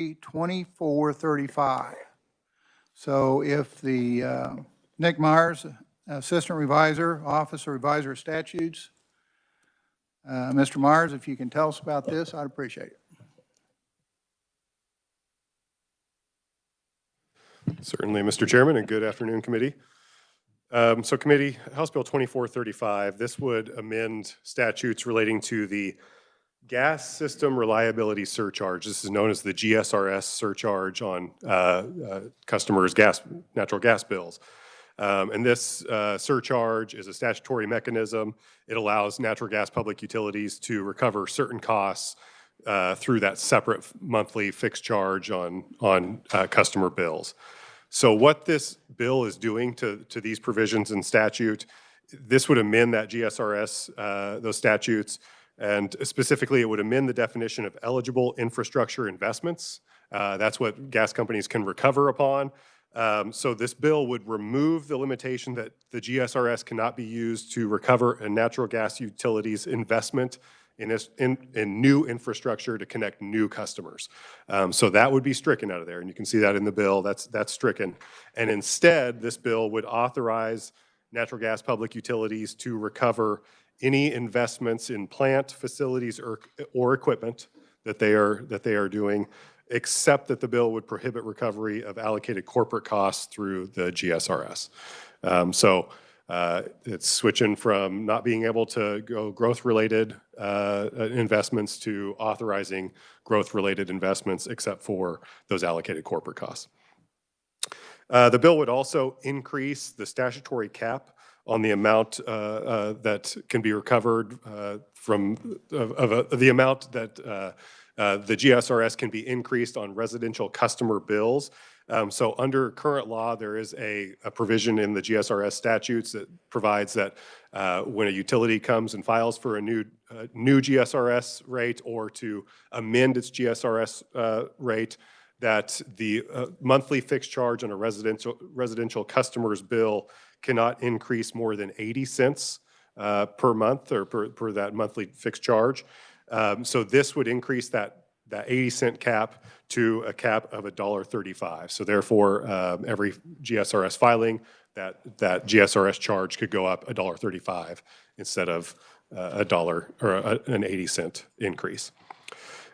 2435. So if the Nick Myers, Assistant Revisor, Office of Revisor of Statutes, Mr. Myers, if you can tell us about this, I'd appreciate it. Certainly, Mr. Chairman, and good afternoon, committee. So committee, House Bill 2435, this would amend statutes relating to the gas system reliability surcharge. This is known as the GSRS surcharge on customers' natural gas bills. And this surcharge is a statutory mechanism. It allows natural gas public utilities to recover certain costs through that separate monthly fixed charge on customer bills. So what this bill is doing to these provisions in statute, this would amend that GSRS, those statutes, and specifically it would amend the definition of eligible infrastructure investments. That's what gas companies can recover upon. So this bill would remove the limitation that the GSRS cannot be used to recover a natural gas utility's investment in new infrastructure to connect new customers. So that would be stricken out of there, and you can see that in the bill. That's stricken. And instead, this bill would authorize natural gas public utilities to recover any investments in plant, facilities, or equipment that they are doing, except that the bill would prohibit recovery of allocated corporate costs through the GSRS. It's switching from not being able to go growth-related investments to authorizing growth-related investments except for those allocated corporate costs. The bill would also increase the statutory cap on the amount that can be recovered from the amount that the GSRS can be increased on residential customer bills. So under current law, there is a provision in the GSRS statutes that provides that when a utility comes and files for a new GSRS rate or to amend its GSRS rate, that the monthly fixed charge on a residential customer's bill cannot increase more than 80 cents per month or per that monthly fixed charge. So this would increase that 80-cent cap to a cap of $1.35. So therefore, every GSRS filing, that GSRS charge could go up $1.35 instead of $1 or an 80-cent increase.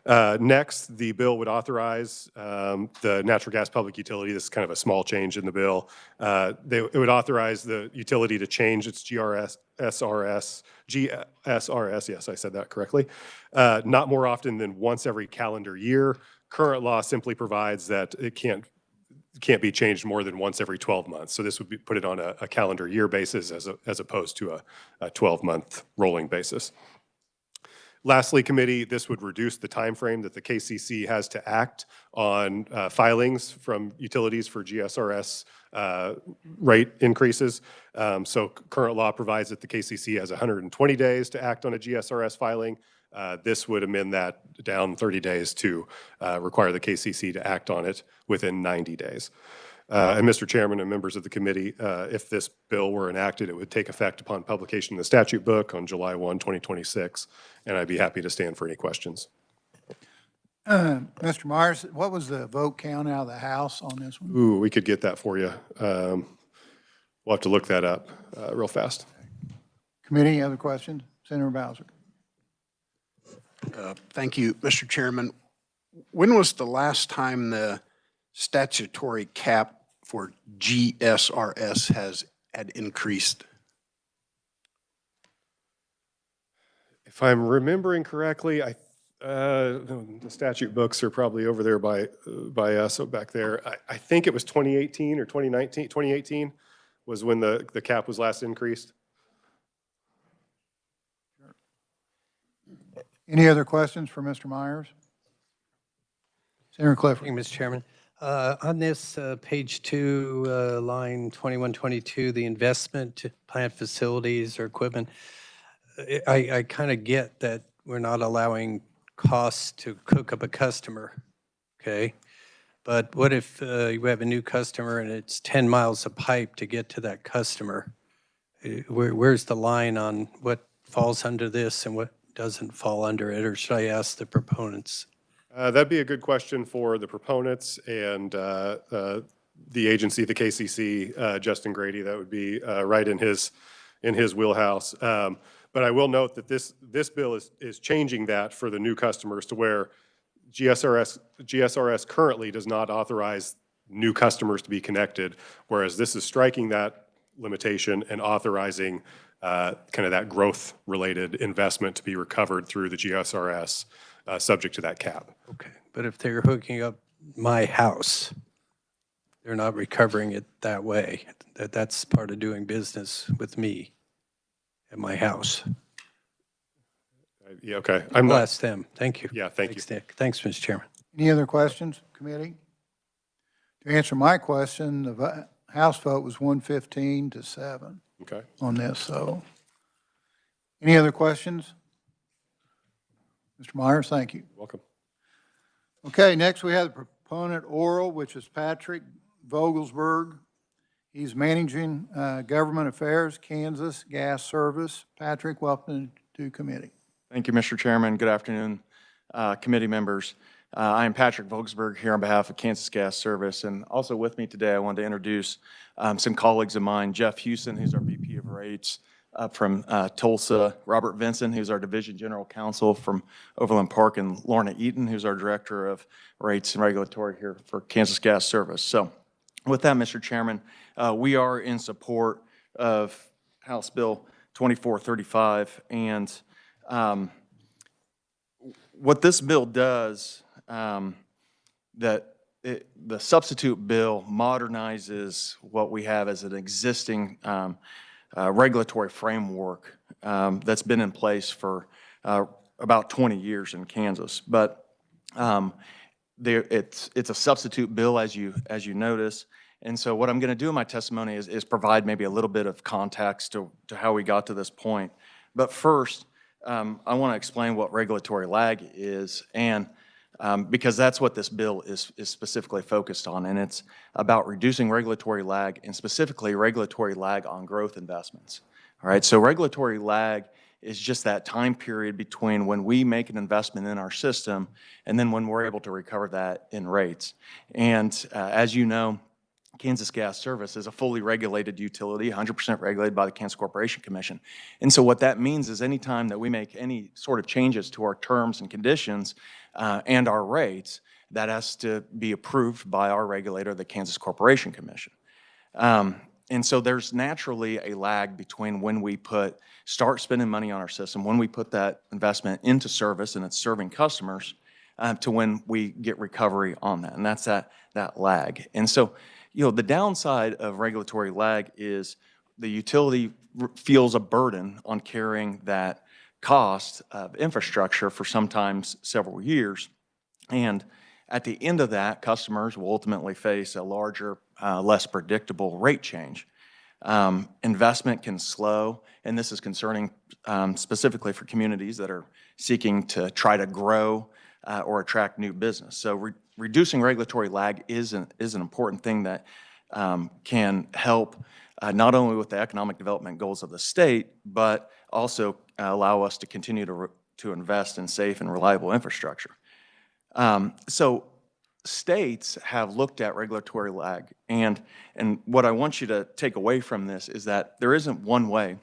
Next, the bill would authorize the natural gas public utility. This is kind of a small change in the bill. It would authorize the utility to change its GSRS, yes, I said that correctly, not more often than once every calendar year. Current law simply provides that it can't be changed more than once every 12 months. So this would put it on a calendar year basis as opposed to a 12-month rolling basis. Lastly, committee, this would reduce the time frame that the KCC has to act on filings from utilities for GSRS rate increases. So current law provides that the KCC has 120 days to act on a GSRS filing. This would amend that down 30 days to require the KCC to act on it within 90 days. And Mr. Chairman and members of the committee, if this bill were enacted, it would take effect upon publication in the statute book on July 1, 2026, and I'd be happy to stand for any questions. Mr. Myers, what was the vote count out of the House on this one? Ooh, we could get that for you. We'll have to look that up real fast. Committee, other questions? Senator Bowser. Thank you, Mr. Chairman. When was the last time the statutory cap for GSRS had increased? If I'm remembering correctly, the statute books are probably over there by us back there. I think it was 2018 or 2019. 2018 was when the cap was last increased. Any other questions for Mr. Myers? Senator Clifford. Thank you, Mr. Chairman. On this page 2, line 2122, the investment to plant facilities or equipment, I kind of get that we're not allowing costs to cook up a customer, okay? But what if you have a new customer and it's 10 miles of pipe to get to that customer? Where's the line on what falls under this and what doesn't fall under it, or should I ask the proponents? That'd be a good question for the proponents and the agency, the KCC, Justin Grady. That would be right in his wheelhouse. But I will note that this bill is changing that for the new customers to where GSRS currently does not authorize new customers to be connected, whereas this is striking that limitation and authorizing kind of that growth-related investment to be recovered through the GSRS, subject to that cap. Okay, but if they're hooking up my house, they're not recovering it that way. That's part of doing business with me at my house. Yeah, okay. I'll ask them. Thank you. Yeah, thank you. Thanks, Nick. Thanks, Mr. Chairman. Any other questions, committee? To answer my question, the House vote was 115 to 7 Okay. on this, so. Any other questions? Mr. Myers, thank you. Welcome. Okay, next we have the proponent oral, which is Patrick Vogelsberg. He's managing government affairs, Kansas Gas Service. Patrick, welcome to committee. Thank you, Mr. Chairman. Good afternoon, committee members. I am Patrick Vogelsberg here on behalf of Kansas Gas Service, and also with me today I wanted to introduce some colleagues of mine, Jeff Houston, who's our VP of Rates from Tulsa, Robert Vinson, who's our Division General Counsel from Overland Park, and Lorna Eaton, who's our Director of Rates and Regulatory here for Kansas Gas Service. So with that, Mr. Chairman, we are in support of House Bill 2435, and what this bill does, the substitute bill modernizes what we have as an existing regulatory framework that's been in place for about 20 years in Kansas. But it's a substitute bill, as you notice. And so what I'm going to do in my testimony is provide maybe a little bit of context to how we got to this point. But first, I want to explain what regulatory lag is, and because that's what this bill is specifically focused on, and it's about reducing regulatory lag, and specifically regulatory lag on growth investments. All right, so regulatory lag is just that time period between when we make an investment in our system and then when we're able to recover that in rates. And as you know, Kansas Gas Service is a fully regulated utility, 100% regulated by the Kansas Corporation Commission. And so what that means is anytime that we make any sort of changes to our terms and conditions and our rates, that has to be approved by our regulator, the Kansas Corporation Commission. And so there's naturally a lag between when we start spending money on our system, when we put that investment into service and it's serving customers, to when we get recovery on that. And that's that lag. And so, the downside of regulatory lag is the utility feels a burden on carrying that cost of infrastructure for sometimes several years. And at the end of that, customers will ultimately face a larger, less predictable rate change. Investment can slow, and this is concerning specifically for communities that are seeking to try to grow or attract new business. So reducing regulatory lag is an important thing that can help not only with the economic development goals of the state, but also allow us to continue to invest in safe and reliable infrastructure. So states have looked at regulatory lag, and what I want you to take away from this is that there isn't one way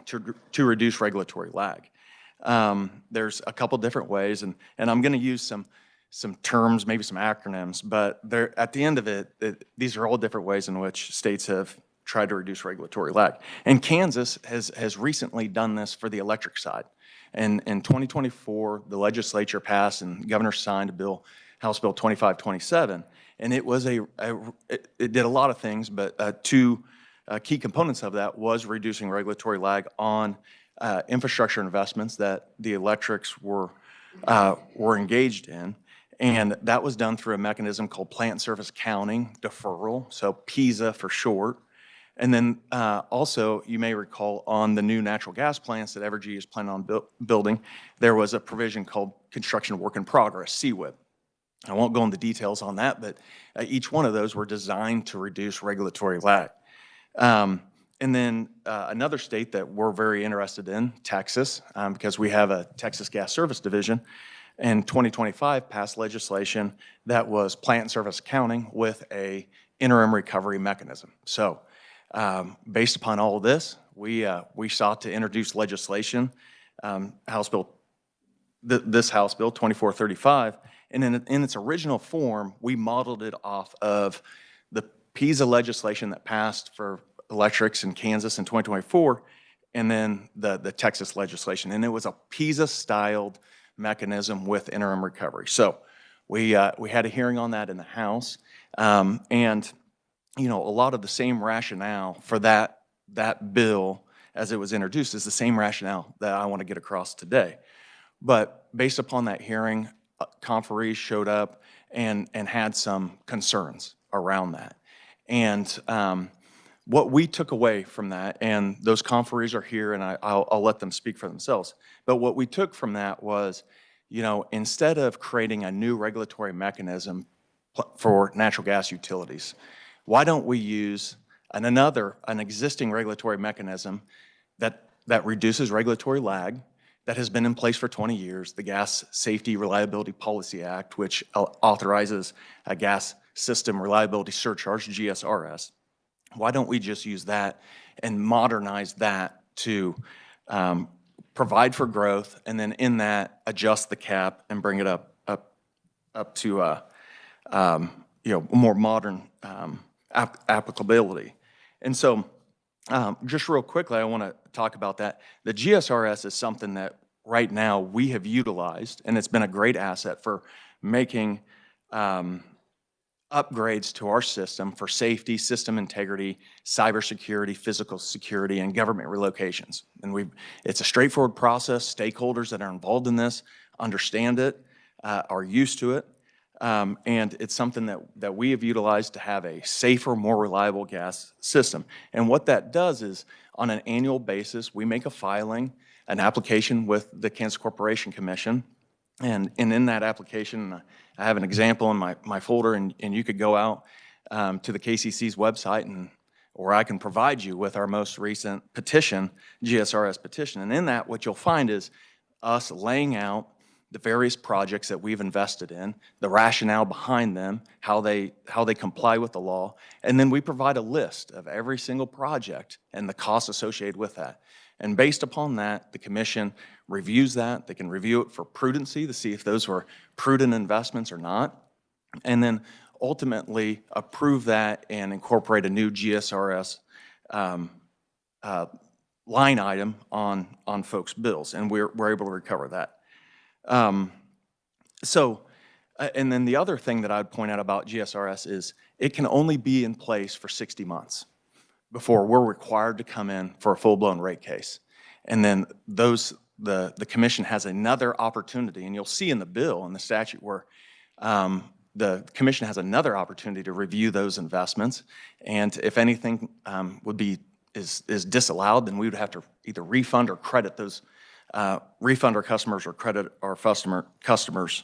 to reduce regulatory lag. There's a couple different ways, and I'm going to use some terms, maybe some acronyms, but at the end of it, these are all different ways in which states have tried to reduce regulatory lag. And Kansas has recently done this for the electric side. And in 2024, the legislature passed and the governor signed a bill, House Bill 2527, and it did a lot of things, but two key components of that was reducing regulatory lag on infrastructure investments that the electrics were engaged in. And that was done through a mechanism called plant service accounting deferral, so PISA for short. And then also, you may recall on the new natural gas plants that Evergy is planning on building, there was a provision called construction work in progress, CWIP. I won't go into details on that, but each one of those were designed to reduce regulatory lag. And then another state that we're very interested in, Texas, because we have a Texas Gas Service Division, in 2025 passed legislation that was plant and service accounting with a interim recovery mechanism. So based upon all of this, we sought to introduce legislation, this House Bill 2435, and in its original form, we modeled it off of the PISA legislation that passed for electrics in Kansas in 2024, and then the Texas legislation. And it was a PISA-styled mechanism with interim recovery. So we had a hearing on that in the House, and a lot of the same rationale for that bill as it was introduced is the same rationale that I want to get across today. But based upon that hearing, conferees showed up and had some concerns around that. And what we took away from that, and those conferees are here, and I'll let them speak for themselves, but what we took from that was, instead of creating a new regulatory mechanism for natural gas utilities, why don't we use an existing regulatory mechanism that reduces regulatory lag, that has been in place for 20 years, the Gas Safety Reliability Policy Act, which authorizes a gas system reliability surcharge, GSRS. Why don't we just use that and modernize that to provide for growth, and then in that adjust the cap and bring it up to more modern applicability. And so just real quickly, I want to talk about that. The GSRS is something that right now we have utilized, and it's been a great asset for making upgrades to our system for safety, system integrity, cybersecurity, physical security, and government relocations. And it's a straightforward process. Stakeholders that are involved in this understand it, are used to it, and it's something that we have utilized to have a safer, more reliable gas system. And what that does is, on an annual basis, we make a filing, an application with the Kansas Corporation Commission. And in that application, I have an example in my folder, and you could go out to the KCC's website, or I can provide you with our most recent petition, GSRS petition. And in that, what you'll find is us laying out the various projects that we've invested in, the rationale behind them, how they comply with the law, and then we provide a list of every single project and the costs associated with that. And based upon that, the commission reviews that. They can review it for prudency to see if those were prudent investments or not, and then ultimately approve that and incorporate a new GSRS line item on folks' bills, and we're able to recover that. And then the other thing that I'd point out about GSRS is it can only be in place for 60 months before we're required to come in for a full-blown rate case. And then the commission has another opportunity, and you'll see in the bill, in the statute, where the commission has another opportunity to review those investments. And if anything is disallowed, then we would have to either refund or credit those, refund our customers or credit our customers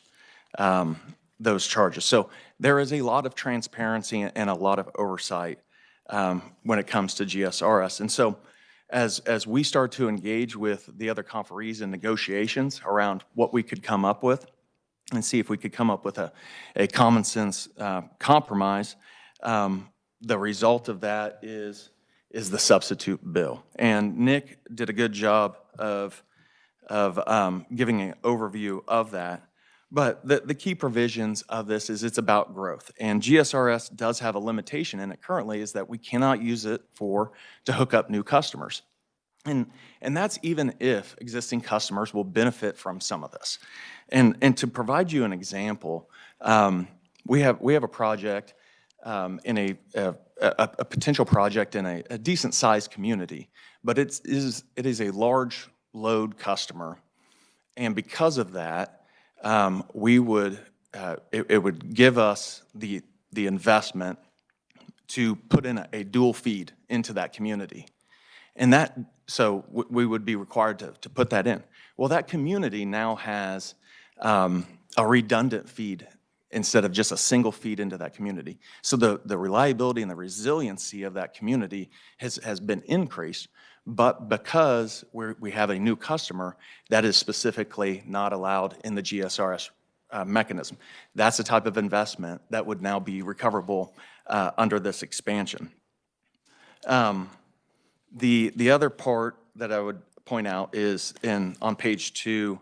those charges. So there is a lot of transparency and a lot of oversight when it comes to GSRS. And so as we start to engage with the other conferees in negotiations around what we could come up with and see if we could come up with a common sense compromise, the result of that is the substitute bill. And Nick did a good job of giving an overview of that. But the key provisions of this is it's about growth. And GSRS does have a limitation in it currently, is that we cannot use it to hook up new customers. And that's even if existing customers will benefit from some of this. And to provide you an example, we have a project in a potential project in a decent sized community, but it is a large load customer. And because of that, it would give us the investment to put in a dual feed into that community. And so we would be required to put that in. Well, that community now has a redundant feed instead of just a single feed into that community. So the reliability and the resiliency of that community has been increased, But because we have a new customer, that is specifically not allowed in the GSRS mechanism. That's the type of investment that would now be recoverable under this expansion. The other part that I would point out is on page 2,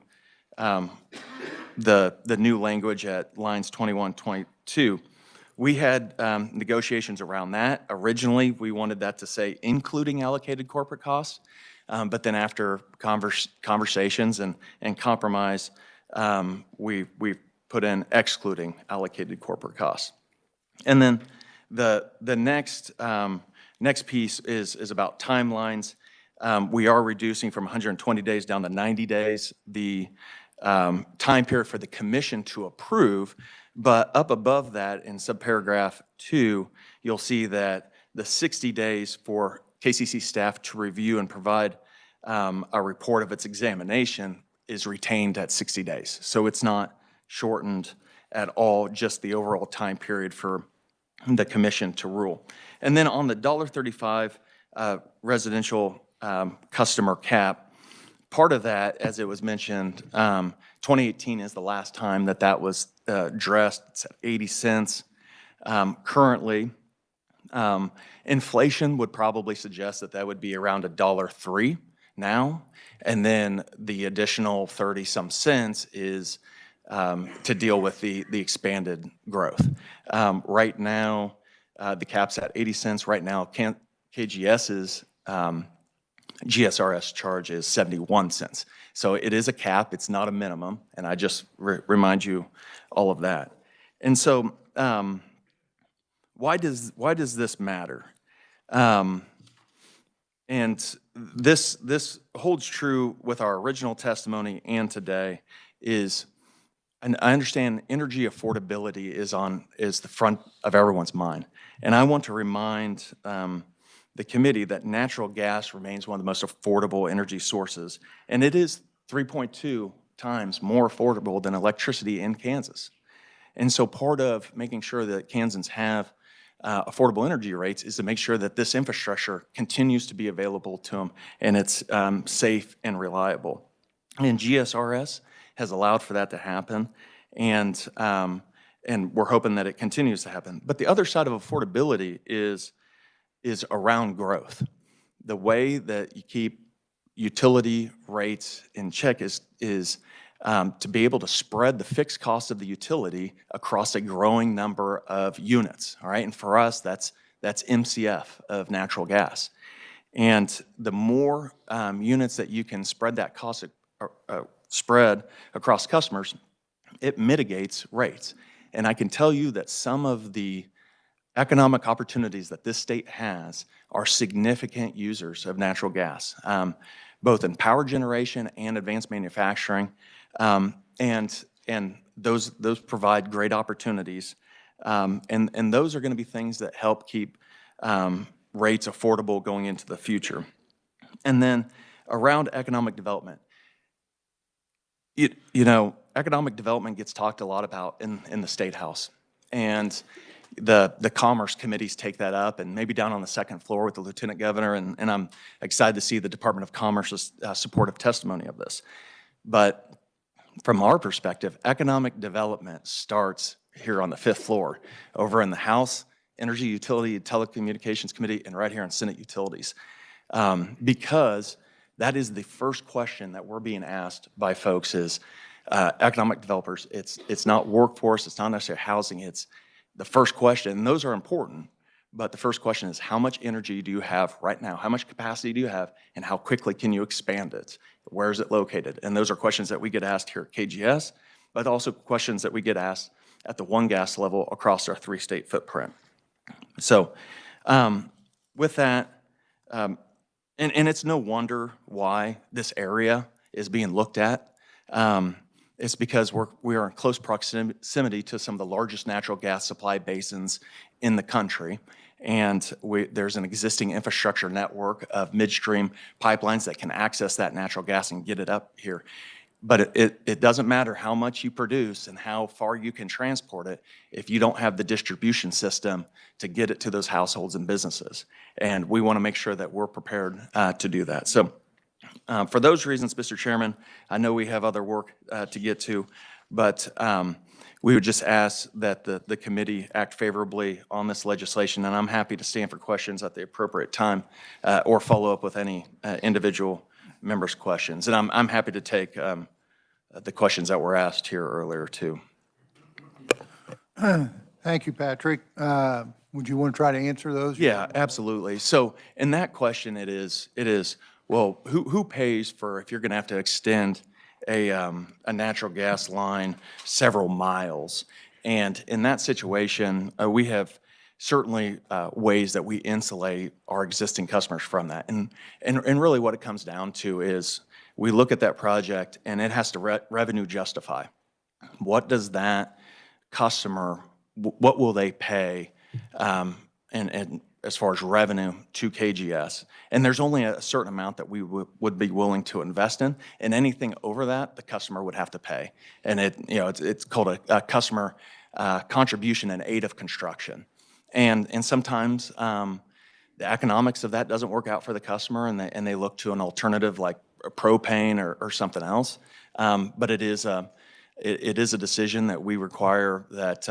the new language at lines 21, 22. We had negotiations around that. Originally, we wanted that to say including allocated corporate costs, but then after conversations and compromise, we put in excluding allocated corporate costs. And then the next piece is about timelines. We are reducing from 120 days down to 90 days the time period for the commission to approve, but up above that in subparagraph 2, you'll see that the 60 days for KCC staff to review and provide a report of its examination is retained at 60 days. So it's not shortened at all, just the overall time period for the commission to rule. And then on the $1.35 residential customer cap, part of that, as it was mentioned, 2018 is the last time that was addressed. It's at 80 cents. Currently, inflation would probably suggest that would be around $1.03 now, and then the additional 30-some cents is to deal with the expanded growth. Right now, the cap's at 80 cents. Right now, KGS's GSRS charge is 71 cents. So it is a cap, it's not a minimum, and I just remind you all of that. And so why does this matter? And this holds true with our original testimony and today and I understand energy affordability is the front of everyone's mind. And I want to remind the committee that natural gas remains one of the most affordable energy sources, and it is 3.2 times more affordable than electricity in Kansas. And so part of making sure that Kansans have affordable energy rates is to make sure that this infrastructure continues to be available to them and it's safe and reliable. And GSRS has allowed for that to happen, and we're hoping that it continues to happen. But the other side of affordability is around growth. The way that you keep utility rates in check is to be able to spread the fixed cost of the utility across a growing number of units, all right? And for us, that's MCF of natural gas. And the more units that you can spread that cost spread across customers, it mitigates rates. And I can tell you that some of the economic opportunities that this state has are significant users of natural gas, both in power generation and advanced manufacturing. And those provide great opportunities. And those are going to be things that help keep rates affordable going into the future. And then around economic development, economic development gets talked a lot about in the State House. And the Commerce committees take that up, and maybe down on the second floor with the Lieutenant Governor, and I'm excited to see the Department of Commerce's supportive testimony of this. But from our perspective, economic development starts here on the fifth floor, over in the House Energy, Utility, and Telecommunications Committee, and right here in Senate Utilities. Because that is the first question that we're being asked by folks is economic developers. It's not workforce, it's not necessarily housing, it's the first question, and those are important, but the first question is how much energy do you have right now? How much capacity do you have, and how quickly can you expand it? Where is it located? And those are questions that we get asked here at KGS, but also questions that we get asked at the one gas level across our 3-state footprint. So with that, and it's no wonder why this area is being looked at. It's because we are in close proximity to some of the largest natural gas supply basins in the country. And there's an existing infrastructure network of midstream pipelines that can access that natural gas and get it up here. But it doesn't matter how much you produce and how far you can transport it if you don't have the distribution system to get it to those households and businesses. And we want to make sure that we're prepared to do that. So for those reasons, Mr. Chairman, I know we have other work to get to, but we would just ask that the committee act favorably on this legislation, and I'm happy to stand for questions at the appropriate time or follow up with any individual members' questions. And I'm happy to take the questions that were asked here earlier, too. Thank you, Patrick. Would you want to try to answer those? Yeah, absolutely. So in that question, it is, well, who pays for if you're going to have to extend a natural gas line several miles? And in that situation, we have certainly ways that we insulate our existing customers from that. And really what it comes down to is we look at that project and it has to revenue justify. What does that customer, what will they pay and as far as revenue to KGS? And there's only a certain amount that we would be willing to invest in, and anything over that, the customer would have to pay. And it's called a customer contribution in aid of construction. And sometimes the economics of that doesn't work out for the customer, and they look to an alternative like propane or something else. But it is a decision that we require that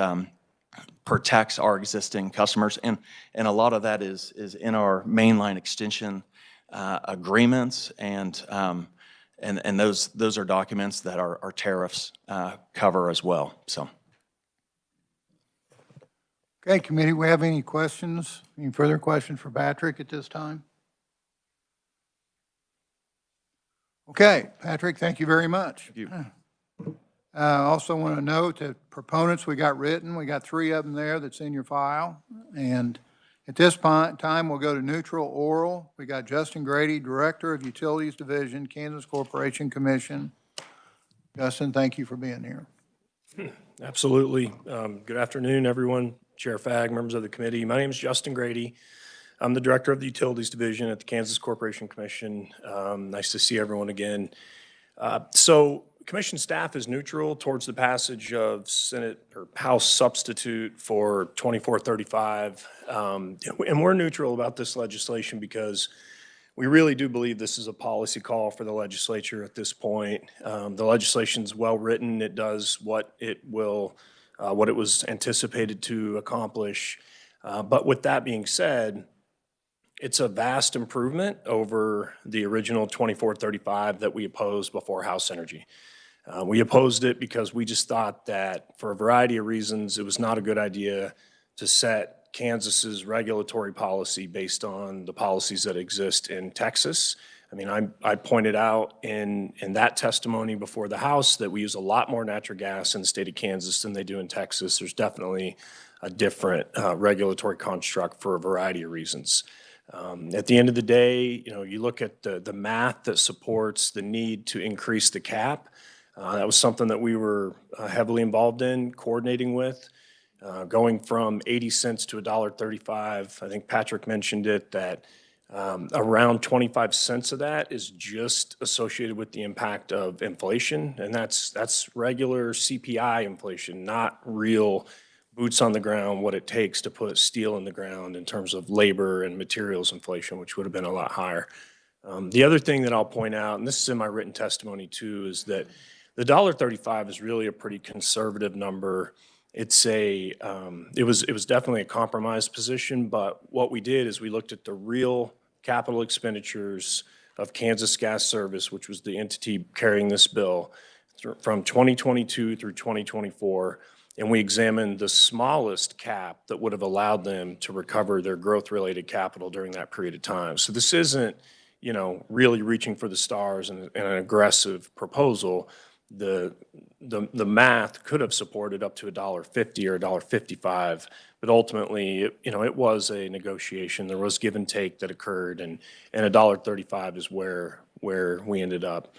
protects our existing customers, and a lot of that is in our mainline extension agreements, and those are documents that our tariffs cover as well. So. Okay, committee, we have any questions? Any further questions for Patrick at this time? Okay, Patrick, thank you very much. Thank you. Also want to note that proponents we got 3 of them there that's in your file. And at this time, we'll go to neutral oral. We got Justin Grady, Director of Utilities Division, Kansas Corporation Commission. Justin, thank you for being here. Absolutely. Good afternoon, everyone. Chair Fagg, members of the committee. My name is Justin Grady. I'm the Director of the Utilities Division at the Kansas Corporation Commission. Nice to see everyone again. So Commission staff is neutral towards the passage of Senate or House substitute for 2435. And we're neutral about this legislation because we really do believe this is a policy call for the legislature at this point. The legislation's well written. It does what it was anticipated to accomplish. But with that being said, it's a vast improvement over the original 2435 that we opposed before House Energy. We opposed it because we just thought that for a variety of reasons, it was not a good idea to set Kansas's regulatory policy based on the policies that exist in Texas. I mean, I pointed out in that testimony before the House that we use a lot more natural gas in the state of Kansas than they do in Texas. There's definitely a different regulatory construct for a variety of reasons. At the end of the day, you look at the math that supports the need to increase the cap. That was something that we were heavily involved in, coordinating with, going from 80 cents to $1.35. I think Patrick mentioned it, that around 25 cents of that is just associated with the impact of inflation, and that's regular CPI inflation, not real boots on the ground, what it takes to put steel in the ground in terms of labor and materials inflation, which would have been a lot higher. The other thing that I'll point out, and this is in my written testimony too, is that the $1.35 is really a pretty conservative number. It was definitely a compromised position, but what we did is we looked at the real capital expenditures of Kansas Gas Service, which was the entity carrying this bill, from 2022 through 2024, and we examined the smallest cap that would have allowed them to recover their growth-related capital during that period of time. So this isn't, really reaching for the stars and an aggressive proposal. The math could have supported up to $1.50 or $1.55, but ultimately, it was a negotiation. There was give and take that occurred, and $1.35 is where we ended up.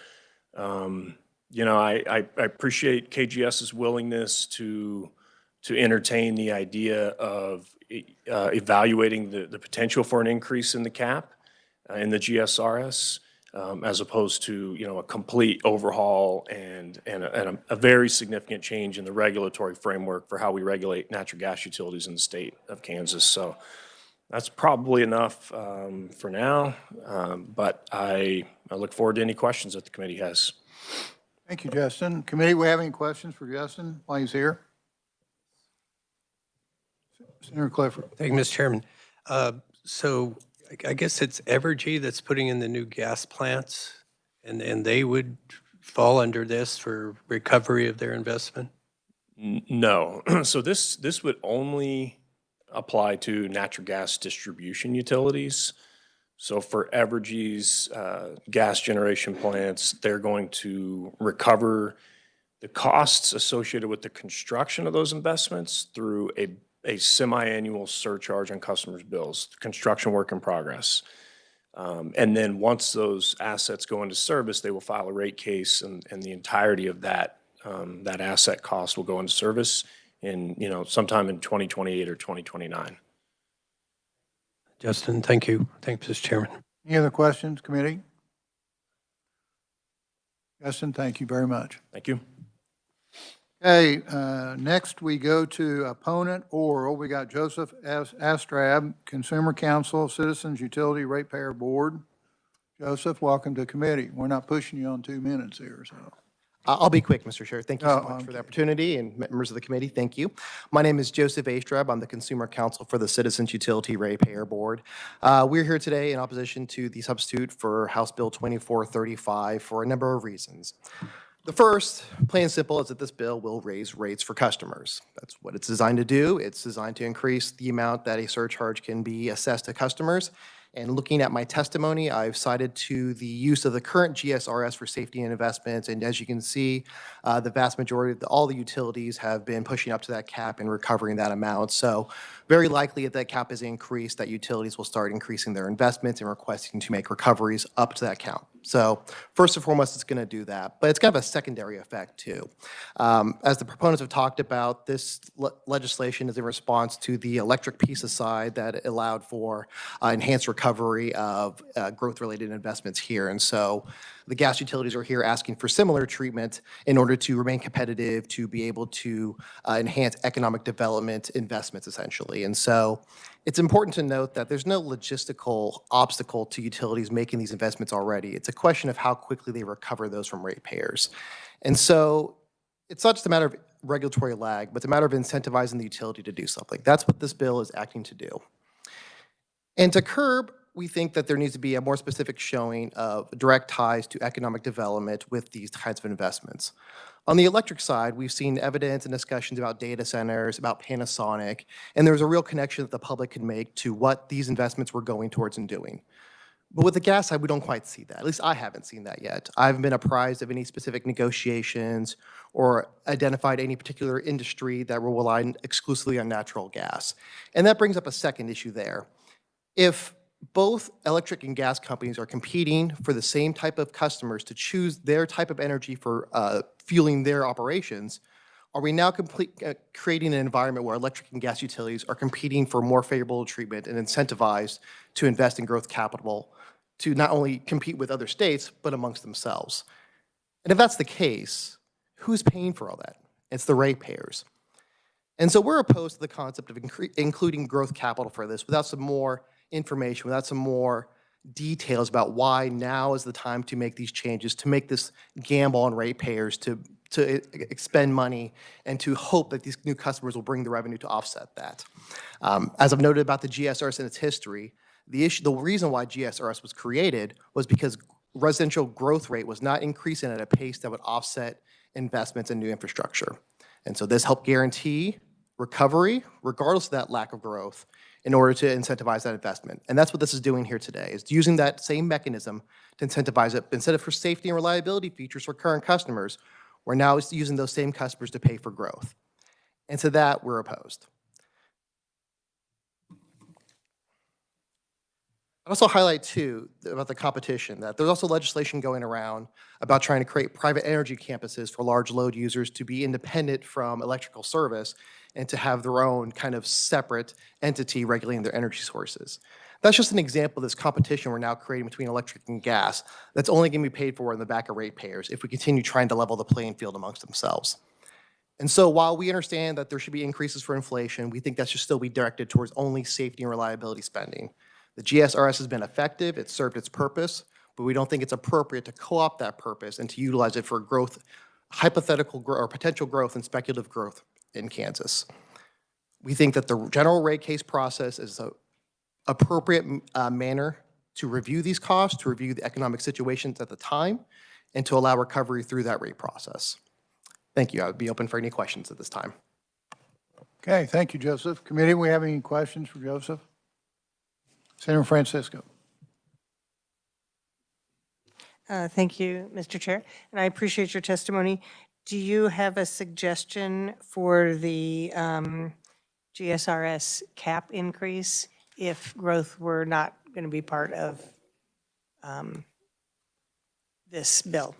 I appreciate KGS's willingness to entertain the idea of evaluating the potential for an increase in the cap in the GSRS. as opposed to, a complete overhaul and a very significant change in the regulatory framework for how we regulate natural gas utilities in the state of Kansas. So that's probably enough for now, but I look forward to any questions that the committee has. Thank you, Justin. Committee, we have any questions for Justin while he's here? Senator Clifford. Thank you, Mr. Chairman. So I guess it's Evergy that's putting in the new gas plants, and they would fall under this for recovery of their investment? No. So this would only apply to natural gas distribution utilities. So for Evergy's gas generation plants, they're going to recover the costs associated with the construction of those investments through a semi-annual surcharge on customers' bills, construction work in progress. And then once those assets go into service, they will file a rate case, and the entirety of that asset cost will go into service in, sometime in 2028 or 2029. Justin, thank you. Thank you, Mr. Chairman. Any other questions, committee? Justin, thank you very much. Thank you. Okay, next we go to opponent oral. We got Joseph Astrab, Consumer Council, Citizens Utility Ratepayer Board. Joseph, welcome to committee. We're not pushing you on 2 minutes here, so. I'll be quick, Mr. Chair. Thank you so Oh, much for the okay. opportunity, and members of the committee, thank you. My name is Joseph Astrab. I'm the Consumer Counsel for the Citizens Utility Ratepayer Board. We're here today in opposition to the substitute for House Bill 2435 for a number of reasons. The first, plain and simple, is that this bill will raise rates for customers. That's what it's designed to do. It's designed to increase the amount that a surcharge can be assessed to customers. And looking at my testimony, I've cited to the use of the current GSRS for safety and investments. And as you can see, the vast majority of all the utilities have been pushing up to that cap and recovering that amount. So very likely if that cap is increased, that utilities will start increasing their investments and requesting to make recoveries up to that count. So first and foremost, it's going to do that. But it's kind of a secondary effect, too. As the proponents have talked about, this legislation is in response to the electric piece aside that allowed for enhanced recovery of growth-related investments here. And so the gas utilities are here asking for similar treatment in order to remain competitive, to be able to enhance economic development investments, essentially. And so it's important to note that there's no logistical obstacle to utilities making these investments already. It's a question of how quickly they recover those from ratepayers. And so it's not just a matter of regulatory lag, but it's a matter of incentivizing the utility to do something. That's what this bill is acting to do. And to curb, we think that there needs to be a more specific showing of direct ties to economic development with these kinds of investments. On the electric side, we've seen evidence and discussions about data centers, about Panasonic, and there's a real connection that the public can make to what these investments were going towards and doing. But with the gas side, we don't quite see that. At least I haven't seen that yet. I haven't been apprised of any specific negotiations or identified any particular industry that will rely exclusively on natural gas. And that brings up a second issue there. If both electric and gas companies are competing for the same type of customers to choose their type of energy for fueling their operations, are we now creating an environment where electric and gas utilities are competing for more favorable treatment and incentivized to invest in growth capital to not only compete with other states, but amongst themselves? And if that's the case, who's paying for all that? It's the ratepayers. And so we're opposed to the concept of including growth capital for this without some more information, without some more details about why now is the time to make these changes, to make this gamble on ratepayers, to expend money, and to hope that these new customers will bring the revenue to offset that. As I've noted about the GSRS and its history, the reason why GSRS was created was because residential growth rate was not increasing at a pace that would offset investments in new infrastructure. And so this helped guarantee recovery, regardless of that lack of growth, in order to incentivize that investment. And that's what this is doing here today, is using that same mechanism to incentivize it. Instead of for safety and reliability features for current customers, we're now using those same customers to pay for growth. And to that, we're opposed. I'd also highlight, too, about the competition, that there's also legislation going around about trying to create private energy campuses for large load users to be independent from electrical service and to have their own kind of separate entity regulating their energy sources. That's just an example of this competition we're now creating between electric and gas that's only going to be paid for in the back of ratepayers if we continue trying to level the playing field amongst themselves. And so while we understand that there should be increases for inflation, we think that should still be directed towards only safety and reliability spending. The GSRS has been effective, it's served its purpose, but we don't think it's appropriate to co-opt that purpose and to utilize it for growth, hypothetical or potential growth and speculative growth in Kansas. We think that the general rate case process is an appropriate manner to review these costs, to review the economic situations at the time, and to allow recovery through that rate process. Thank you. I would be open for any questions at this time. Okay, thank you, Joseph. Committee, we have any questions for Joseph? Senator Francisco. Thank you, Mr. Chair, and I appreciate your testimony. Do you have a suggestion for the GSRS cap increase if growth were not going to be part of this bill?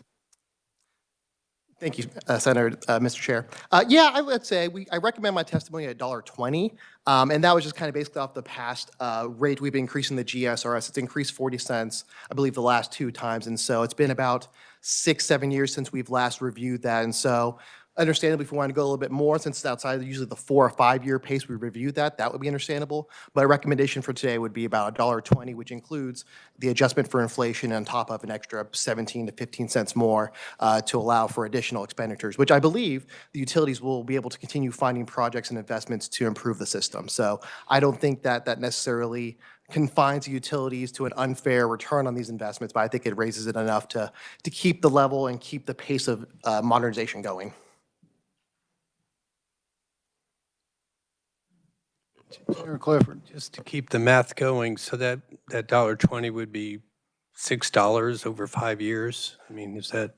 Thank you, Senator, Mr. Chair. Yeah, I would say I recommend my testimony at $1.20, and that was just kind of basically off the past rate we've been increasing the GSRS. It's increased 40 cents, I believe, the last 2 times, and so it's been about 6-7 years since we've last reviewed that, and so understandably, if we want to go a little bit more, since it's outside of usually the 4 or 5 year pace we reviewed that would be understandable. But a recommendation for today would be about $1.20, which includes the adjustment for inflation on top of an extra 17 to 15 cents more to allow for additional expenditures, which I believe the utilities will be able to continue finding projects and investments to improve the system. So I don't think that necessarily confines the utilities to an unfair return on these investments, but I think it raises it enough to keep the level and keep the pace of modernization going. Senator Clifford. Just to keep the math going, so that $1.20 would be $6 over 5 years? I mean, is that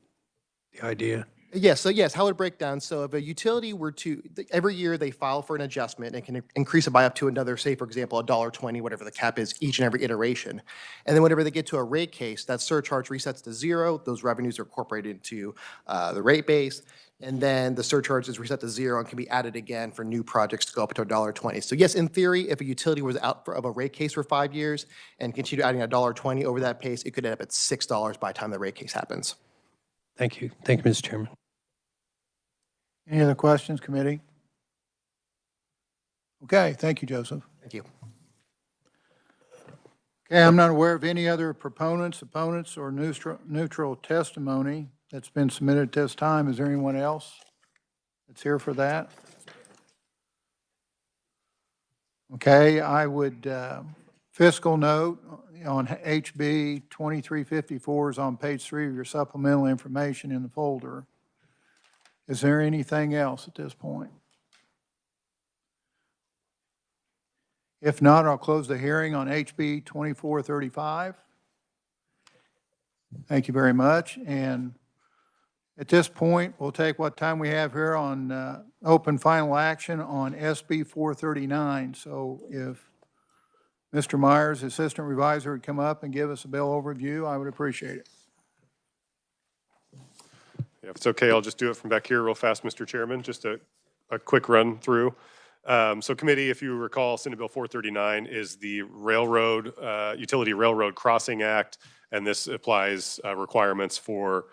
the idea? Yes, so yes, how it would break down. So if a utility were to, every year they file for an adjustment and can increase it by up to another, say, for example, $1.20, whatever the cap is, each and every iteration. And then whenever they get to a rate case, that surcharge resets to 0. Those revenues are incorporated into the rate base. And then the surcharge is reset to 0 and can be added again for new projects to go up to $1.20. So yes, in theory, if a utility was out of a rate case for 5 years and continue adding $1.20 over that pace, it could end up at $6 by the time the rate case happens. Thank you. Thank you, Mr. Chairman. Any other questions, committee? Okay, thank you, Joseph. Thank you. Okay, I'm not aware of any other proponents, opponents, or neutral testimony that's been submitted at this time. Is there anyone else that's here for that? Okay, I would, fiscal note on HB 2354 is on page 3 of your supplemental information in the folder. Is there anything else at this point? If not, I'll close the hearing on HB 2435. Thank you very much. And at this point, we'll take what time we have here on open final action on SB 439. So if Mr. Myers, Assistant Revisor, would come up and give us a bill overview, I would appreciate it. Yeah, if it's okay, I'll just do it from back here real fast, Mr. Chairman, just a quick run through. So committee, if you recall, Senate Bill 439 is the Railroad, Utility Railroad Crossing Act, and this applies requirements for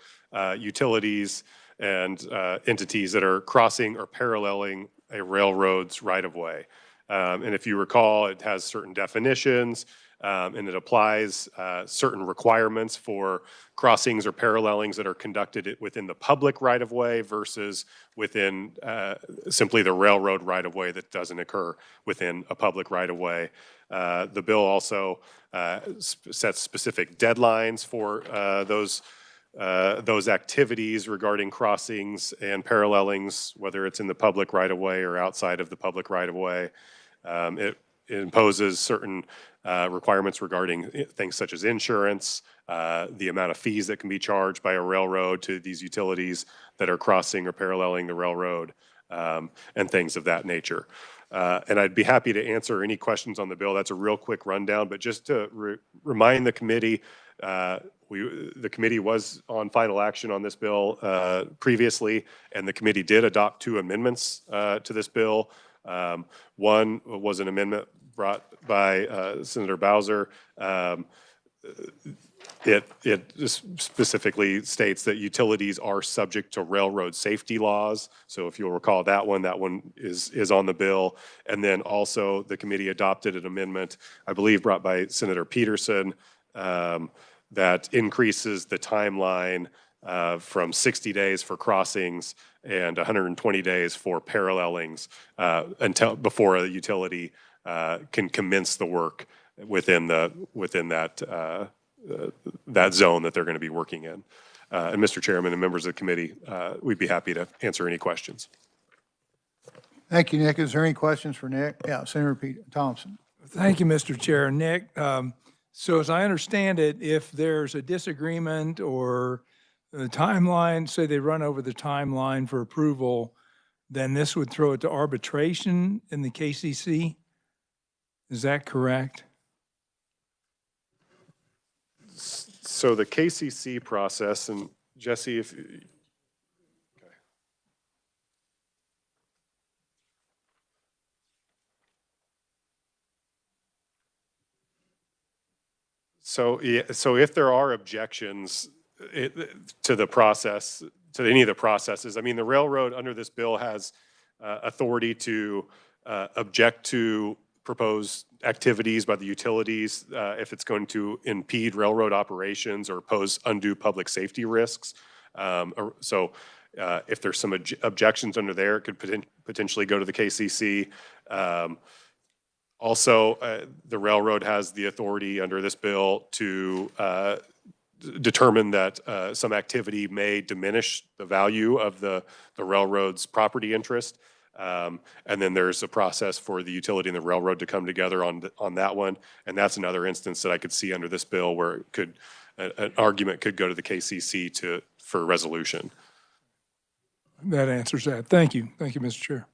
utilities and entities that are crossing or paralleling a railroad's right-of-way. And if you recall, it has certain definitions, and it applies certain requirements for crossings or parallelings that are conducted within the public right-of-way versus within simply the railroad right-of-way that doesn't occur within a public right-of-way. The bill also sets specific deadlines for those activities regarding crossings and parallelings, whether it's in the public right-of-way or outside of the public right-of-way. It imposes certain requirements regarding things such as insurance, the amount of fees that can be charged by a railroad to these utilities that are crossing or paralleling the railroad, and things of that nature. And I'd be happy to answer any questions on the bill. That's a real quick rundown, but just to remind the committee, the committee was on final action on this bill previously, and the committee did adopt 2 amendments to this bill. One was an amendment brought by Senator Bowser. It specifically states that utilities are subject to railroad safety laws. So if you'll recall that one is on the bill. And then also the committee adopted an amendment, I believe brought by Senator Peterson, that increases the timeline from 60 days for crossings and 120 days for parallelings before a utility can commence the work within that zone that they're going to be working in. And Mr. Chairman and members of the committee, we'd be happy to answer any questions. Thank you, Nick. Is there any questions for Nick? Yeah, Senator Pete Thompson. Thank you, Mr. Chair. Nick, so as I understand it, if there's a disagreement or the timeline, say they run over the timeline for approval, then this would throw it to arbitration in the KCC? Is that correct? So the KCC process, and Jesse, if So if there are objections to the process, to any of the processes, I mean, the railroad under this bill has authority to object to proposed activities by the utilities if it's going to impede railroad operations or pose undue public safety risks. If there's some objections under there, it could potentially go to the KCC. Also, the railroad has the authority under this bill to determine that some activity may diminish the value of the railroad's property interest. And then there's a process for the utility and the railroad to come together on that one. And that's another instance that I could see under this bill where it could, an argument could go to the KCC for resolution. That answers that. Thank you. Thank you, Mr. Chair.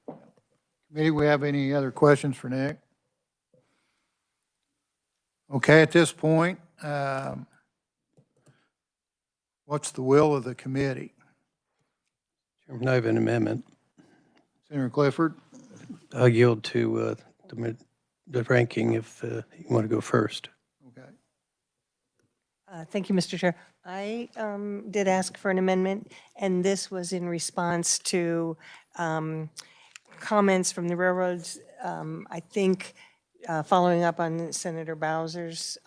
Committee, we have any other questions for Nick? Okay, at this point, what's the will of the committee? Chairman, I have an amendment. Senator Clifford? I'll yield to the ranking if you want to go first. Okay. Thank you, Mr. Chair. I did ask for an amendment, and this was in response to comments from the railroads. I think following up on Senator Bowser's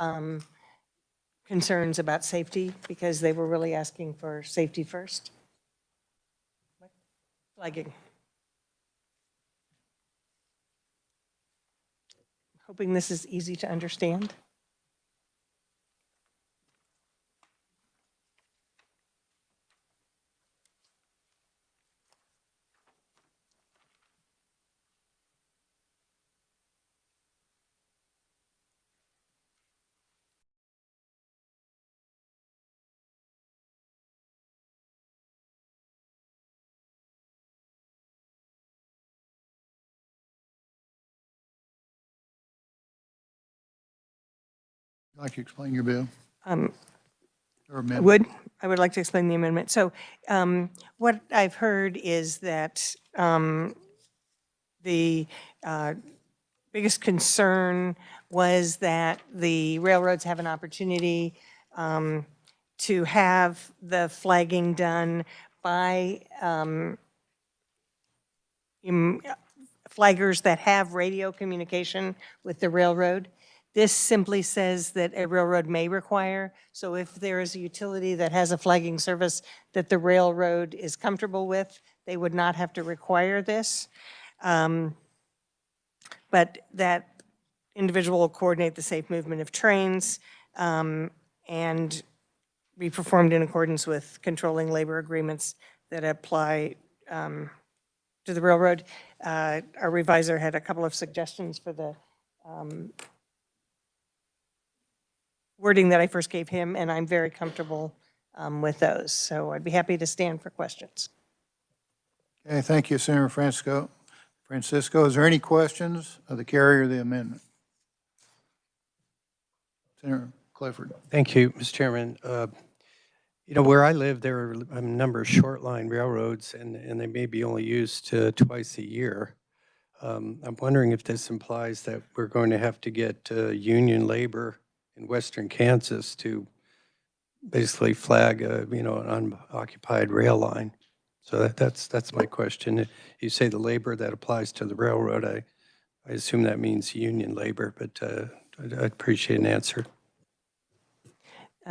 concerns about safety, because they were really asking for safety first. Flagging. Hoping this is easy to understand. Like to explain your bill? Or amendment? I would like to explain the amendment. So what I've heard is that the biggest concern was that the railroads have an opportunity to have the flagging done by flaggers that have radio communication with the railroad. This simply says that a railroad may require. So if there is a utility that has a flagging service that the railroad is comfortable with, they would not have to require this. But that individual will coordinate the safe movement of trains and be performed in accordance with controlling labor agreements that apply to the railroad. Our revisor had a couple of suggestions for the wording that I first gave him, and I'm very comfortable with those. So I'd be happy to stand for questions. Okay, thank you, Senator Francisco. Is there any questions of the carrier of the amendment? Senator Clifford. Thank you, Mr. Chairman. You know, where I live, there are a number of short line railroads, and they may be only used twice a year. I'm wondering if this implies that we're going to have to get union labor in western Kansas to basically flag an unoccupied rail line. So that's my question. You say the labor that applies to the railroad, I assume that means union labor, but I'd appreciate an answer.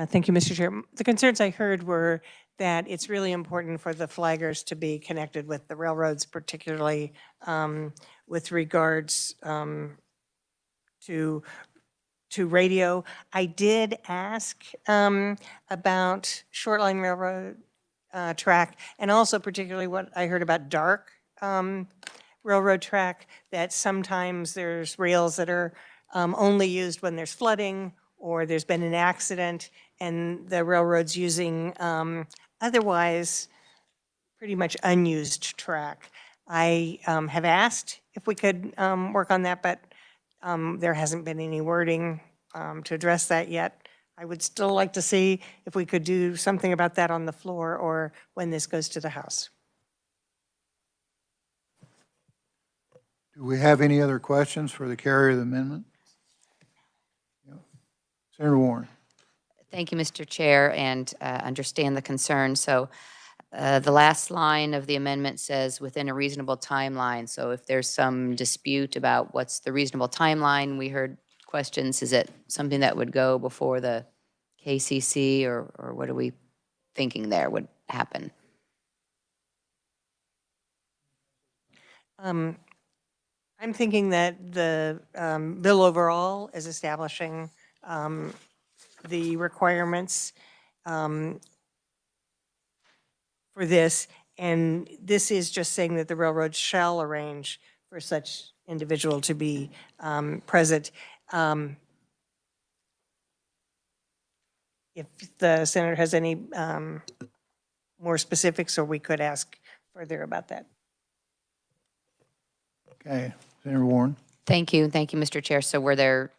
Thank you, Mr. Chair. The concerns I heard were that it's really important for the flaggers to be connected with the railroads, particularly with regards to radio. I did ask about shortline railroad track, and also particularly what I heard about dark railroad track, that sometimes there's rails that are only used when there's flooding or there's been an accident, and the railroad's using otherwise pretty much unused track. I have asked if we could work on that, but there hasn't been any wording to address that yet. I would still like to see if we could do something about that on the floor or when this goes to the House. Do we have any other questions for the carrier of the amendment? Yeah. Senator Warren. Thank you, Mr. Chair, and understand the concern. So the last line of the amendment says within a reasonable timeline. So if there's some dispute about what's the reasonable timeline, we heard questions, is it something that would go before the KCC, or what are we thinking there would happen? I'm thinking that the bill overall is establishing the requirements for this, and this is just saying that the railroad shall arrange for such individual to be present. If the senator has any more specifics, or we could ask further about that. Okay, Senator Warren. Thank you, Mr. Chair. So were there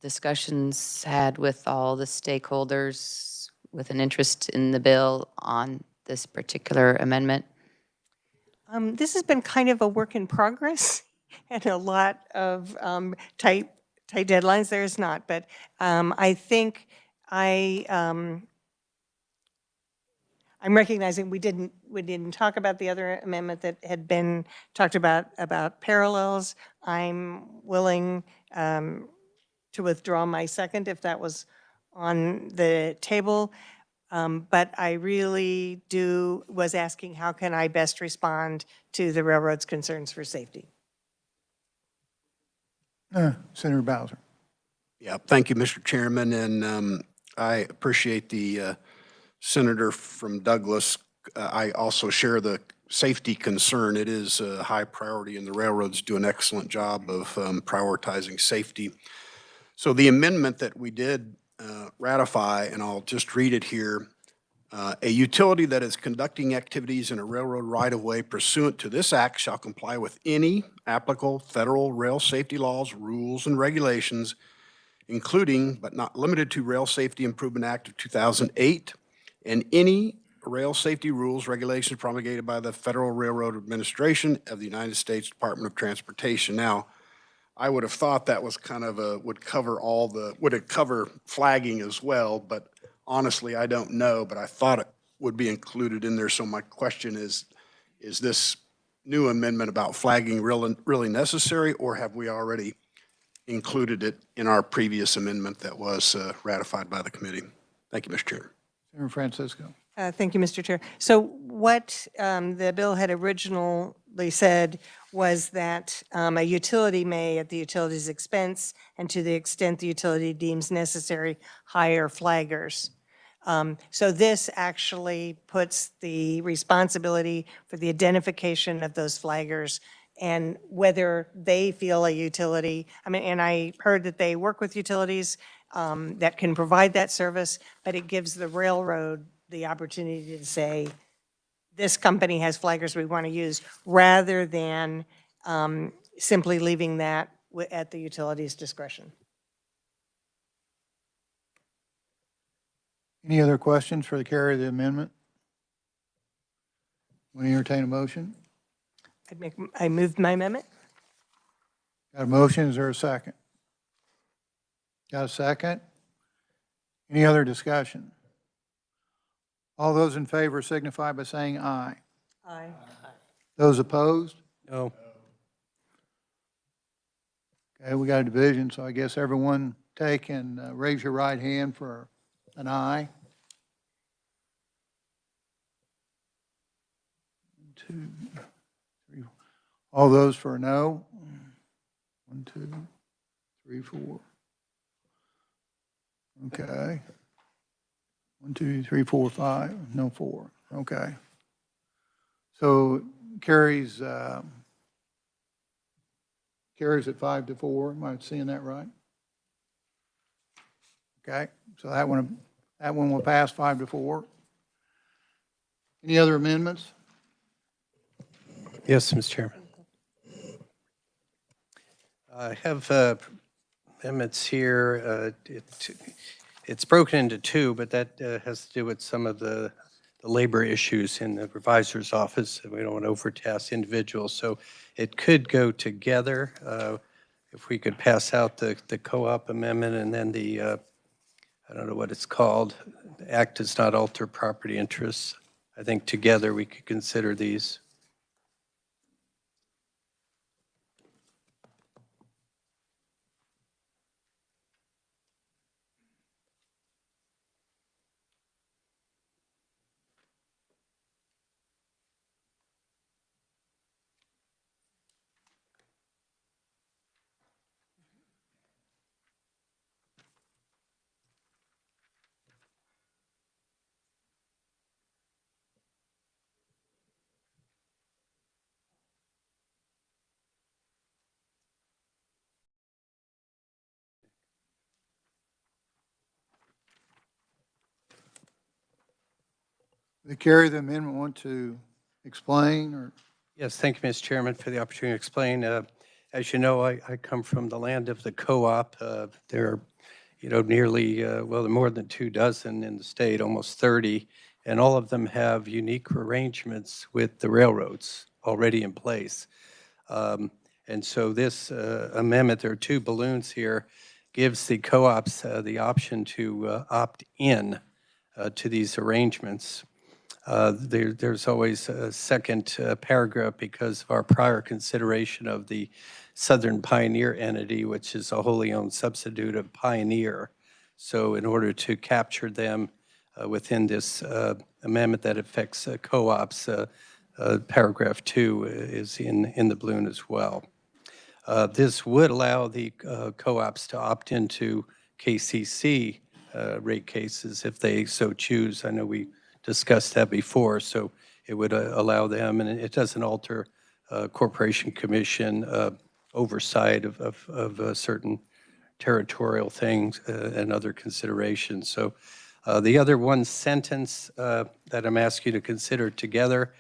discussions had with all the stakeholders with an interest in the bill on this particular amendment? This has been kind of a work in progress and a lot of tight deadlines. There's not, but I think I'm recognizing we didn't talk about the other amendment that had been talked about parallels. I'm willing to withdraw my second if that was on the table. But I really was asking how can I best respond to the railroad's concerns for safety. Senator Bowser. Yeah, thank you, Mr. Chairman, and I appreciate the senator from Douglas. I also share the safety concern. It is a high priority, and the railroads do an excellent job of prioritizing safety. So the amendment that we did ratify, and I'll just read it here, a utility that is conducting activities in a railroad right-of-way pursuant to this act shall comply with any applicable federal rail safety laws, rules, and regulations, including but not limited to Rail Safety Improvement Act of 2008 and any rail safety rules, regulations promulgated by the Federal Railroad Administration of the United States Department of Transportation. Now, I would have thought that was kind of would it cover flagging as well, but honestly, I don't know, but I thought it would be included in there. So my question is this new amendment about flagging really necessary, or have we already included it in our previous amendment that was ratified by the committee? Thank you, Mr. Chair. Senator Francisco. Thank you, Mr. Chair. So what the bill had originally said was that a utility may, at the utility's expense and to the extent the utility deems necessary, hire flaggers. So this actually puts the responsibility for the identification of those flaggers and whether they feel a utility, and I heard that they work with utilities that can provide that service, but it gives the railroad the opportunity to say, this company has flaggers we want to use, rather than simply leaving that at the utility's discretion. Any other questions for the carrier of the amendment? Want to entertain a motion? I moved my amendment. Got a motion, is there a second? Got a second? Any other discussion? All those in favor signify by saying aye. Aye. Those opposed? No. Okay, we got a division, so I guess everyone take and raise your right hand for an aye. 1, 2, 3. All those for a no? 1, 2, 3, 4. Okay. 1, 2, 3, 4, 5. No 4. Okay. So carries at 5-4. Am I seeing that right? Okay. So that one will pass 5-4. Any other amendments? Yes, Mr. Chairman. I have amendments here. It's broken into two, but that has to do with some of the labor issues in the revisor's office. We don't want to overtask individuals, so it could go together. If we could pass out the co-op amendment and then the, I don't know what it's called, the act does not alter property interests. I think together we could consider these. The carry the amendment want to explain or? Yes, thank you, Mr. Chairman, for the opportunity to explain. As you know, I come from the land of the co-op. There are, nearly, well, there are more than 24 in the state, almost 30, and all of them have unique arrangements with the railroads already in place. And so this amendment, there are two balloons here, gives the co-ops the option to opt in to these arrangements. There's always a second paragraph because of our prior consideration of the Southern Pioneer entity, which is a wholly owned substitute of Pioneer. So in order to capture them within this amendment that affects co-ops, paragraph 2 is in the balloon as well. This would allow the co-ops to opt into KCC rate cases if they so choose. I know we discussed that before, so it would allow them, and it doesn't alter Corporation Commission oversight of certain territorial things and other considerations. So the other one sentence that I'm asking you to consider together,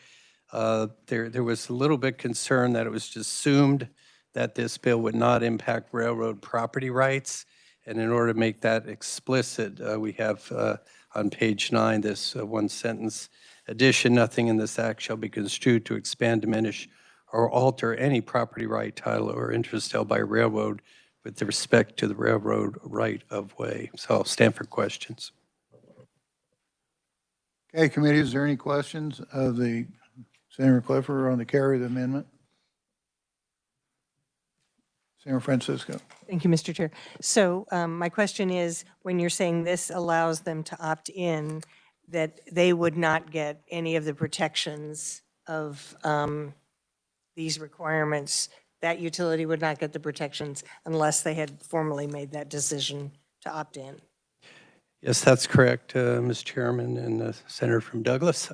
there was a little bit concern that it was just assumed that this bill would not impact railroad property rights. And in order to make that explicit, we have on page 9 this one sentence addition: nothing in this act shall be construed to expand, diminish, or alter any property right, title, or interest held by a railroad with respect to the railroad right of way. So I'll stand for questions. Okay, committee, is there any questions of the Senator Clifford on the carry of the amendment? Senator Francisco. Thank you, Mr. Chair. So my question is, when you're saying this allows them to opt in, that they would not get any of the protections of these requirements, that utility would not get the protections unless they had formally made that decision to opt in? Yes, that's correct, Mr. Chairman and the Senator from Douglas.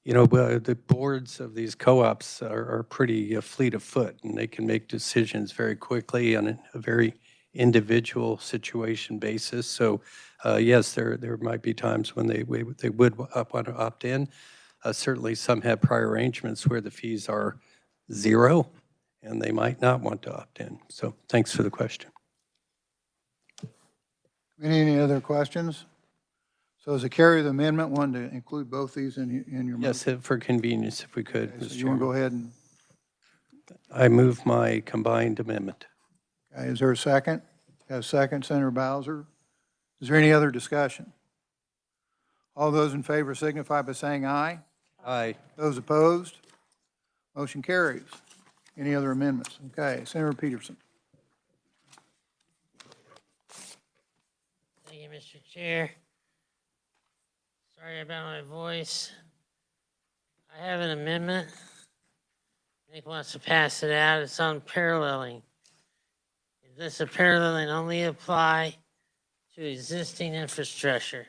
The boards of these co-ops are pretty fleet of foot, and they can make decisions very quickly on a very individual situation basis. So, yes, there might be times when they would want to opt in. Certainly, some have prior arrangements where the fees are 0, and they might not want to opt in. So, thanks for the question. Any other questions? So is the carry of the amendment one to include both these in your motion? Yes, for convenience, if we could, Okay, so Mr. you want to Chairman. go ahead and I move my combined amendment. Okay, is there a second? Got a second, Senator Bowser. Is there any other discussion? All those in favor signify by saying aye. Aye. Those opposed? Motion carries. Any other amendments? Okay, Senator Peterson. Thank you, Mr. Chair. Sorry about my voice. I have an amendment. Nick wants to pass it out. It's on paralleling. Does the paralleling only apply to existing infrastructure,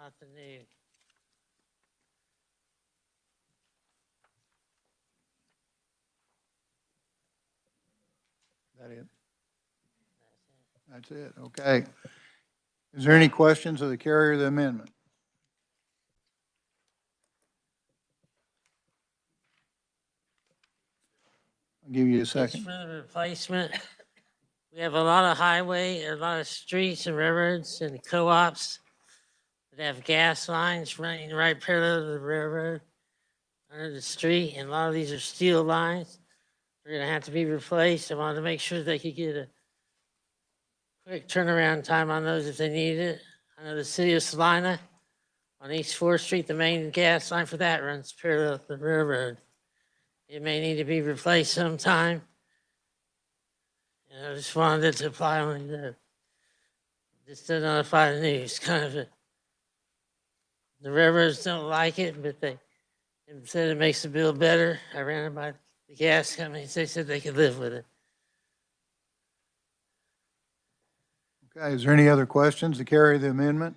not the new? Is that it? That's it, okay. Is there any questions of the carrier of the amendment? I'll give you a Just second. for the replacement, we have a lot of highway, a lot of streets and railroads and co-ops that have gas lines running right parallel to the railroad under the street, and a lot of these are steel lines. They're gonna have to be replaced. I wanted to make sure they could get a quick turnaround time on those if they needed it. I know the city of Salina on East 4th Street, the main gas line for that runs parallel to the railroad. It may need to be replaced sometime. And I just wanted it to apply only to, this doesn't apply to news, kind of the railroads don't like it, but they said it makes the bill better. I ran it by the gas companies, they said they could live with it. Okay, is there any other questions to carry the amendment?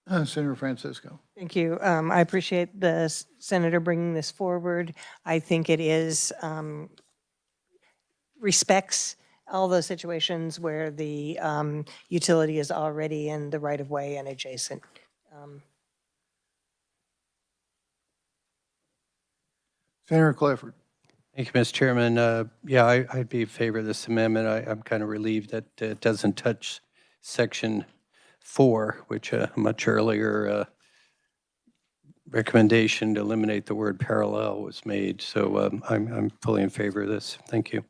Senator Francisco. Thank you. I appreciate the senator bringing this forward. I think it is, respects all those situations where the utility is already in the right-of-way and adjacent. Senator Clifford. Thank you, Mr. Chairman. Yeah, I'd be in favor of this amendment. I'm kind of relieved that it doesn't touch Section 4, which a much earlier recommendation to eliminate the word parallel was made. So I'm fully in favor of this. Thank you.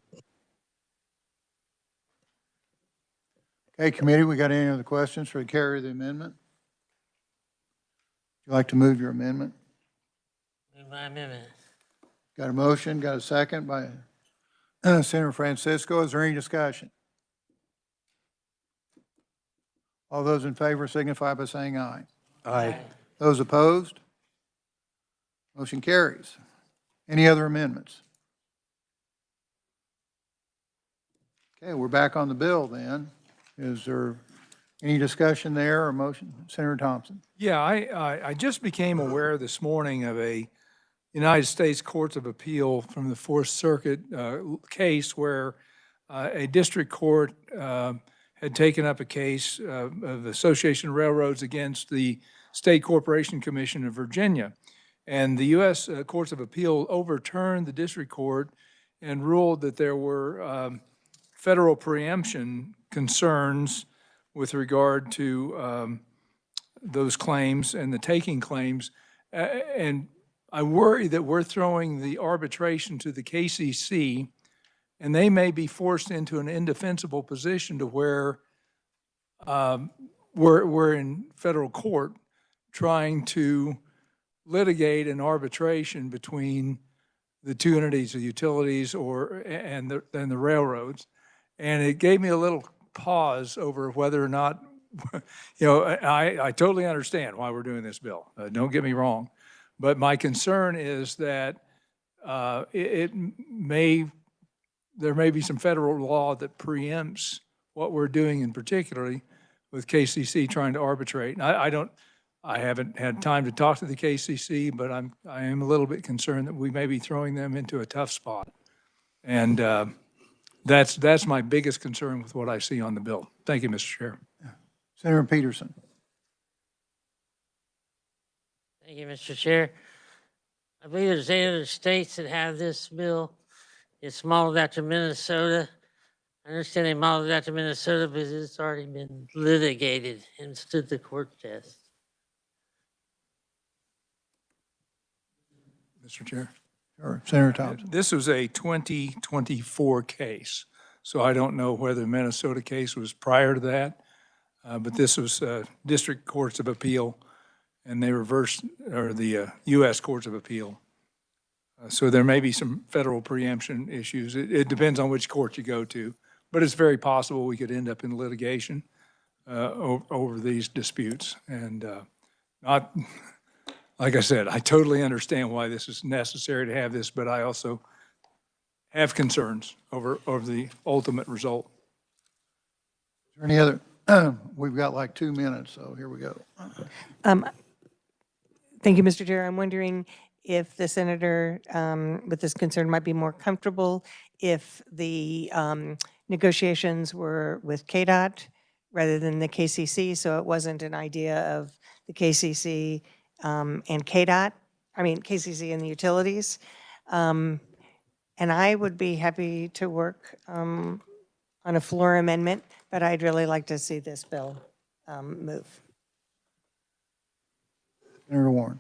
Okay, committee, we got any other questions for the carrier of the amendment? Would you like to move your amendment? Move my amendment. Got a motion, got a second by Senator Francisco. Is there any discussion? All those in favor signify by saying aye. Aye. Those opposed? Motion carries. Any other amendments? Okay, we're back on the bill then. Is there any discussion there or motion? Senator Thompson. Yeah, I just became aware this morning of a United States Courts of Appeal from the Fourth Circuit case where a district court had taken up a case of Association of Railroads against the State Corporation Commission of Virginia. And the U.S. Courts of Appeal overturned the district court and ruled that there were federal preemption concerns with regard to those claims and the taking claims. And I worry that we're throwing the arbitration to the KCC, and they may be forced into an indefensible position to where we're in federal court trying to litigate an arbitration between the two entities, the utilities and the railroads. And it gave me a little pause over whether or not, I totally understand why we're doing this bill. Don't get me wrong. But my concern is that there may be some federal law that preempts what we're doing, in particularly with KCC trying to arbitrate. And I haven't had time to talk to the KCC, but I am a little bit concerned that we may be throwing them into a tough spot. And that's my biggest concern with what I see on the bill. Thank you, Mr. Chair. Senator Peterson. Thank you, Mr. Chair. I believe there's 8 other states that have this bill. It's modeled after Minnesota. I understand they modeled it after Minnesota because it's already been litigated and stood the court test. Mr. Chair. Or Senator Thompson? This was a 2024 case, so I don't know whether the Minnesota case was prior to that, but this was district courts of appeal, and they reversed, or the U.S. courts of appeal. So there may be some federal preemption issues. It depends on which court you go to, but it's very possible we could end up in litigation over these disputes. And not, like I said, I totally understand why this is necessary to have this, but I also have concerns over the ultimate result. Is there any other? We've got like 2 minutes, so here we go. Thank you, Mr. Chair. I'm wondering if the senator with this concern might be more comfortable if the negotiations were with KDOT rather than the KCC, so it wasn't an idea of the KCC and KDOT, KCC and the utilities. And I would be happy to work on a floor amendment, but I'd really like to see this bill move. Senator Warren.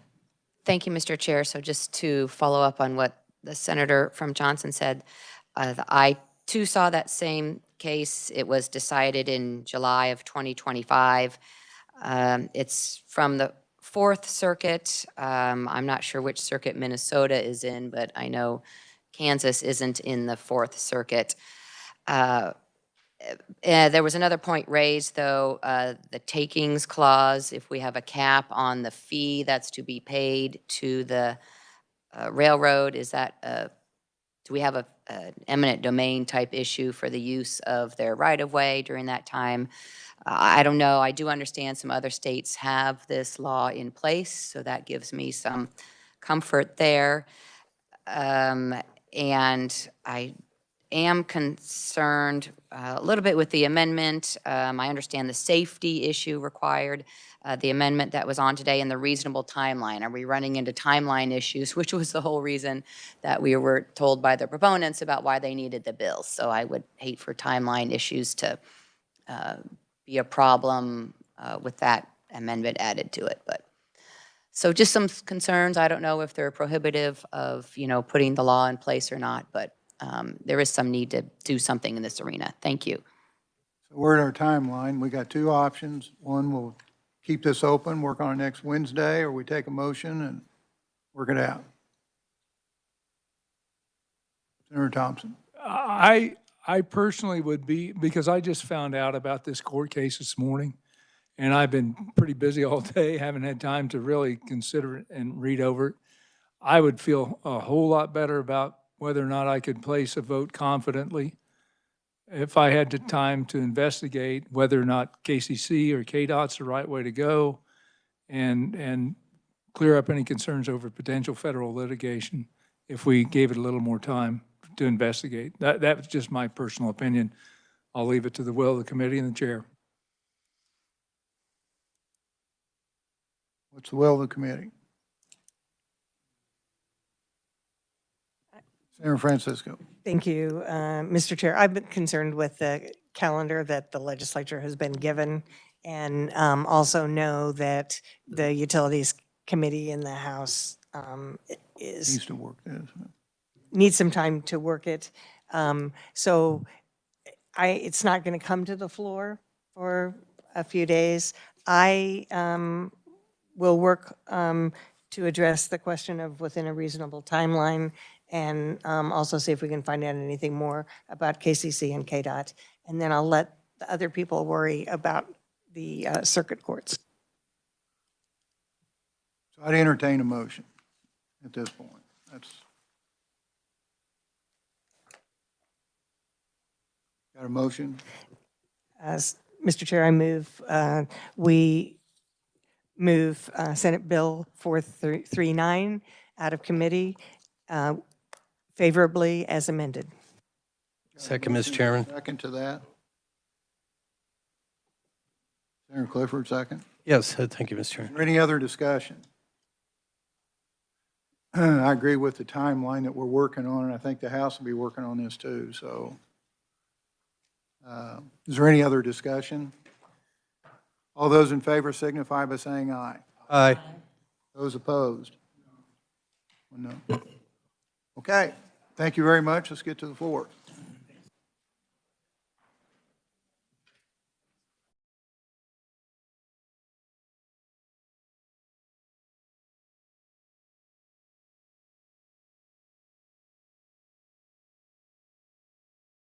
Thank you, Mr. Chair. So just to follow up on what the senator from Johnson said, I too saw that same case. It was decided in July of 2025. It's from the Fourth Circuit. I'm not sure which circuit Minnesota is in, but I know Kansas isn't in the Fourth Circuit. There was another point raised, though, the takings clause. If we have a cap on the fee that's to be paid to the railroad, is that do we have an eminent domain type issue for the use of their right-of-way during that time? I don't know. I do understand some other states have this law in place, so that gives me some comfort there. And I am concerned a little bit with the amendment. I understand the safety issue required, the amendment that was on today, and the reasonable timeline. Are we running into timeline issues, which was the whole reason that we were told by the proponents about why they needed the bill. So I would hate for timeline issues to be a problem with that amendment added to it. But so just some concerns. I don't know if they're prohibitive of, putting the law in place or not, but there is some need to do something in this arena. Thank you. So we're at our timeline. We got 2 options. One, we'll keep this open, work on it next Wednesday, or we take a motion and work it out. Senator Thompson. I personally would be, because I just found out about this court case this morning, and I've been pretty busy all day, haven't had time to really consider it and read over it. I would feel a whole lot better about whether or not I could place a vote confidently if I had the time to investigate whether or not KCC or KDOT's the right way to go and clear up any concerns over potential federal litigation if we gave it a little more time to investigate. That's just my personal opinion. I'll leave it to the will of the committee and the chair. What's the will of the committee? Senator Francisco. Thank you, Mr. Chair. I've been concerned with the calendar that the legislature has been given, and also know that the Utilities Committee in the House Needs to work this. needs some time to work it. So it's not going to come to the floor for a few days. I will work to address the question of within a reasonable timeline, and also see if we can find out anything more about KCC and KDOT. And then I'll let the other people worry about the circuit courts. So I'd entertain a motion at this point. Got a motion? As Mr. Chair, I move, we move Senate Bill 439 out of committee favorably as amended. Second, Mr. Chairman. Second to that. Senator Clifford, second. Yes, thank you, Mr. Chairman. Is there any other discussion? I agree with the timeline that we're working on, and I think the House will be working on this too, so. Is there any other discussion? All those in favor signify by saying aye. Aye. Those opposed? No. Okay, thank you very much. Let's get to the floor.